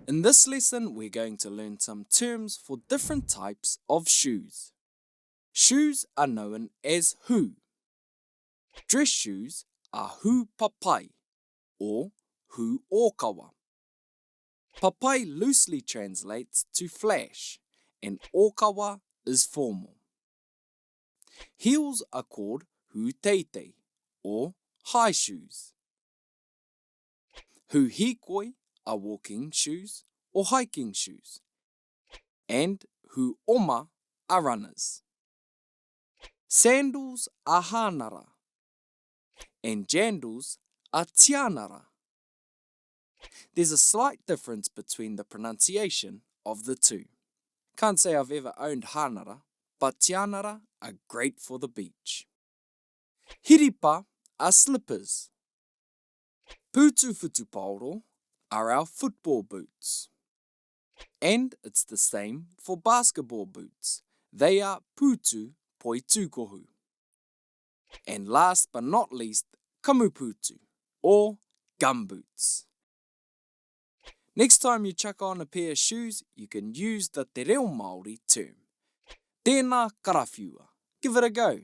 In this lesson, we're going to learn some terms for different types of shoes. Shoes are known as hu. Dress shoes are hu papai or hu okawa. Papai loosely translates to flash and okawa is formal. Heels are called hu teitei or high shoes. Hu hikoi are walking shoes or hiking shoes. And hu oma are runners. Sandals are hanara and jandals are tianara. There's a slight difference between the pronunciation of the two. Can't say I've ever owned hanara, but tianara are great for the beach. Hiripa are slippers. Putufutu paoro are our football boots. And it's the same for basketball boots. They are putu poitukohu. And last but not least, kamuputu or gumboots. Next time you chuck on a pair of shoes, you can use the te reo Māori term. Tēnā karawhiua. Give it a go.